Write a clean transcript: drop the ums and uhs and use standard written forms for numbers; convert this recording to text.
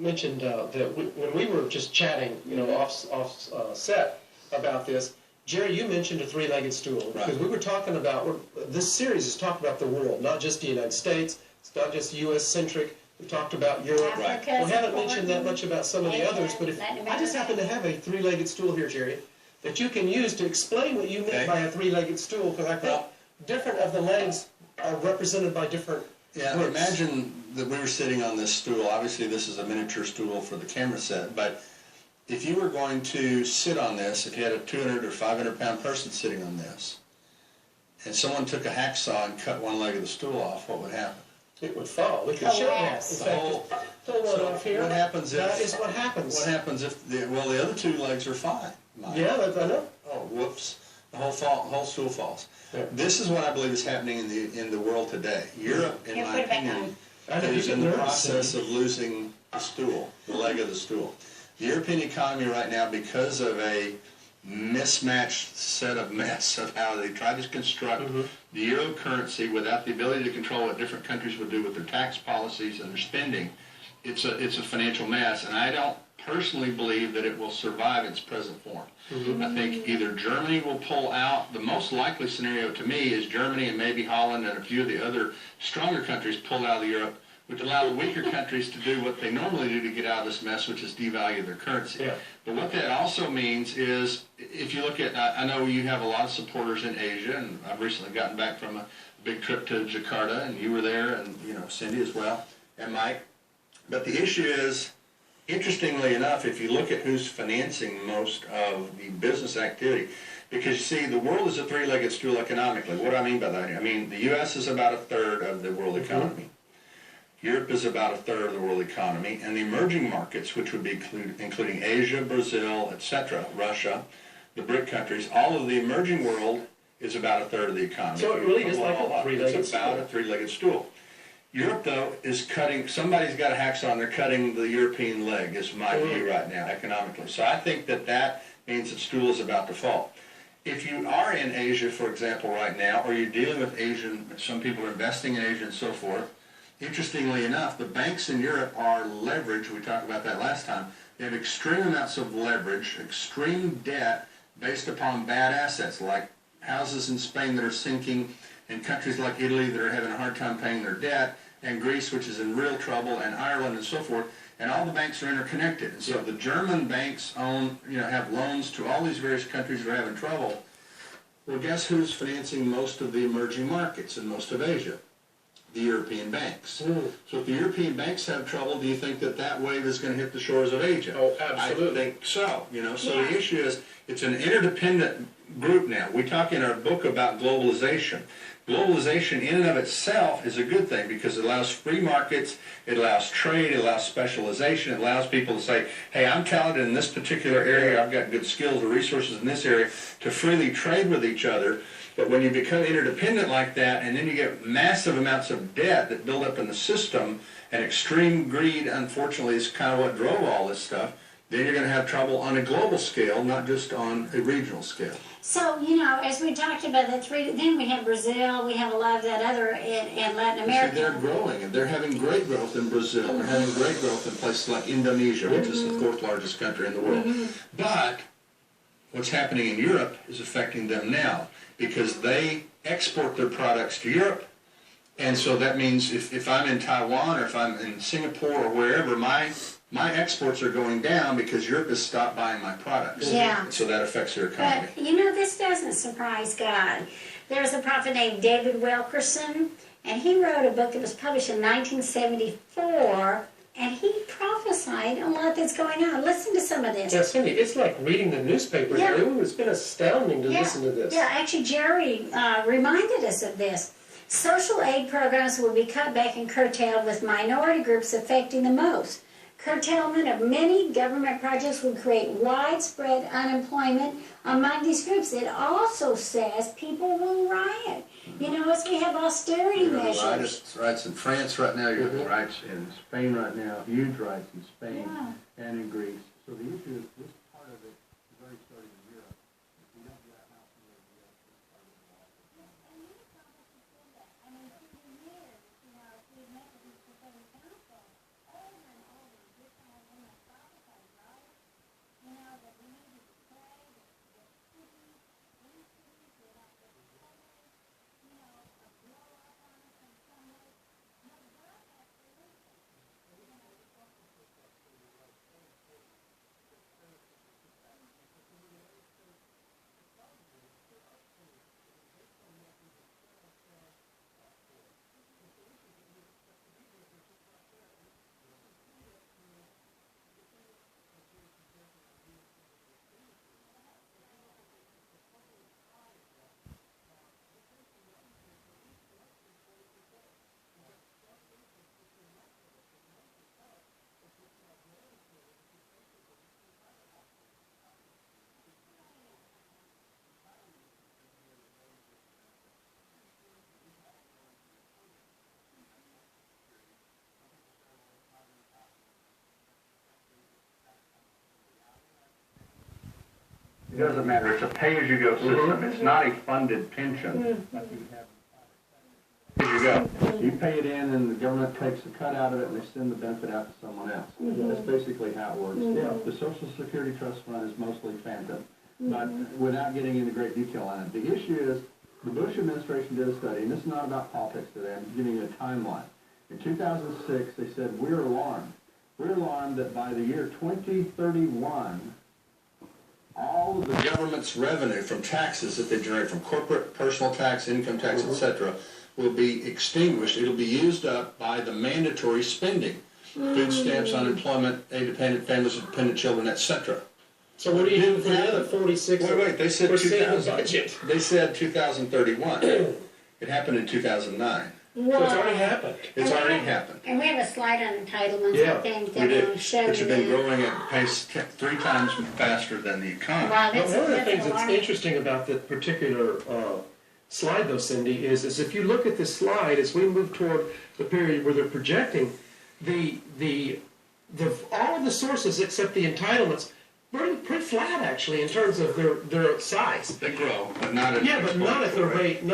mentioned that when we were just chatting, you know, off set about this, Jerry, you mentioned a three-legged stool, because we were talking about, this series is talking about the world, not just the United States, it's not just U.S.-centric, we talked about Europe. Africa, we haven't mentioned that much about some of the others, but if I just happen to have a three-legged stool here, Jerry, that you can use to explain what you meant by a three-legged stool, because I think different of the legs are represented by different groups. Imagine that we were sitting on this stool. Obviously, this is a miniature stool for the camera set, but if you were going to sit on this, if you had a 200 or 500 pound person sitting on this, and someone took a hacksaw and cut one leg of the stool off, what would happen? It would fall. We could show that. So what happens if... That is what happens. What happens if the other two legs are fine? Yeah, I know. Oh, whoops. The whole stool falls. Yeah. This is what I believe is happening in the world today. Europe, in my opinion, is in the process of losing the stool, the leg of the stool. The European economy right now, because of a mismatched set of mess of how they tried to construct the euro currency without the ability to control what different countries would do with their tax policies and their spending, it's a financial mess, and I don't personally believe that it will survive its present form. I think either Germany will pull out. The most likely scenario to me is Germany and maybe Holland and a few of the other stronger countries pull out of Europe, which allow the weaker countries to do what they normally do to get out of this mess, which is devalue their currency. Yeah. But what that also means is, if you look at, I know you have a lot of supporters in Asia, and I've recently gotten back from a big trip to Jakarta, and you were there, and you know, Cindy as well, and Mike. But the issue is, interestingly enough, if you look at who's financing most of the business activity, because you see, the world is a three-legged stool economically. What do I mean by that? I mean, the U.S. is about a third of the world economy. Europe is about a third of the world economy, and the emerging markets, which would be including Asia, Brazil, etc., Russia, the BRIC countries, all of the emerging world is about a third of the economy. So it really is like a three-legged stool. It's about a three-legged stool. Europe, though, is cutting, somebody's got a hacksaw and they're cutting the European leg, is my view right now, economically. So I think that that means that stool is about to fall. If you are in Asia, for example, right now, or you're dealing with Asian, some people are investing in Asia and so forth, interestingly enough, the banks in Europe are leveraged. We talked about that last time. They have extreme amounts of leverage, extreme debt based upon bad assets, like houses in Spain that are sinking, and countries like Italy that are having a hard time paying their debt, and Greece, which is in real trouble, and Ireland and so forth. And all the banks are interconnected. And so the German banks own, have loans to all these various countries that are having trouble. Well, guess who's financing most of the emerging markets in most of Asia? The European banks. So if the European banks have trouble, do you think that that wave is going to hit the shores of Asia? Oh, absolutely. I think so. So the issue is, it's an interdependent group now. We talk in our book about globalization. Globalization in and of itself is a good thing because it allows free markets, it allows trade, it allows specialization, it allows people to say, hey, I'm talented in this particular area, I've got good skills or resources in this area, to freely trade with each other. But when you become interdependent like that, and then you get massive amounts of debt that build up in the system, and extreme greed, unfortunately, is kind of what drove all this stuff, then you're going to have trouble on a global scale, not just on a regional scale. So, as we talked about the three, then we have Brazil, we have a lot of that other in Latin America. See, they're growing, and they're having great growth in Brazil. They're having great growth in places like Indonesia, which is the fourth largest country in the world. But what's happening in Europe is affecting them now, because they export their products to Europe. And so that means if I'm in Taiwan or if I'm in Singapore or wherever, my exports are going down because Europe has stopped buying my products. Yeah. And so that affects their economy. But, this doesn't surprise God. There's a prophet named David Wilkerson, and he wrote a book that was published in 1974, and he prophesied a lot that's going on. Listen to some of this. Yeah, Cindy, it's like reading the newspaper. Yeah. It's been astounding to listen to this. Yeah, actually, Jerry reminded us of this. Social aid programs will be cut back and curtailed, with minority groups affecting the most. Curtailment of many government projects will create widespread unemployment among these groups. It also says people will riot. As we have austerity measures. Riots in France right now, you have riots in Spain right now, huge riots in Spain and in Greece. So the issue is this part of it is already starting in Europe. If we don't get out now, this part of the wall. And many prophets have said that. I mean, through the years, we've met with these prophetic councils over and over, different doesn't matter, it's a pay-as-you-go system, it's not a funded pension. As you go. You pay it in and the government takes a cut out of it and they send the benefit out to someone else. That's basically how it works. The Social Security Trust Fund is mostly phantom, but without getting into great detail on it. The issue is, the Bush administration did a study, and this is not about politics today, I'm giving you a timeline. In 2006, they said, we're alarmed. We're alarmed that by the year 2031, all of the government's revenue from taxes that they generate from corporate, personal tax, income tax, etc., will be extinguished. It'll be used up by the mandatory spending. Food stamps, unemployment, aid to families with dependent children, etc. So what do you do for the other 46? Wait, they said budget. They said 2031. It happened in 2009. So it's already happened. It's already happened. And we have a slide on entitlements, I think, that will show you which have been that. growing at a pace 3 times faster than the economy. Wow, But that's, one of the that's things that's alarming. interesting about that particular slide, though, Cindy, is if you look at this slide, as we move toward the period where they're projecting, all of the sources except the entitlements, pretty flat, actually, in terms of their size. They grow, but not at Yeah, but not at the rate.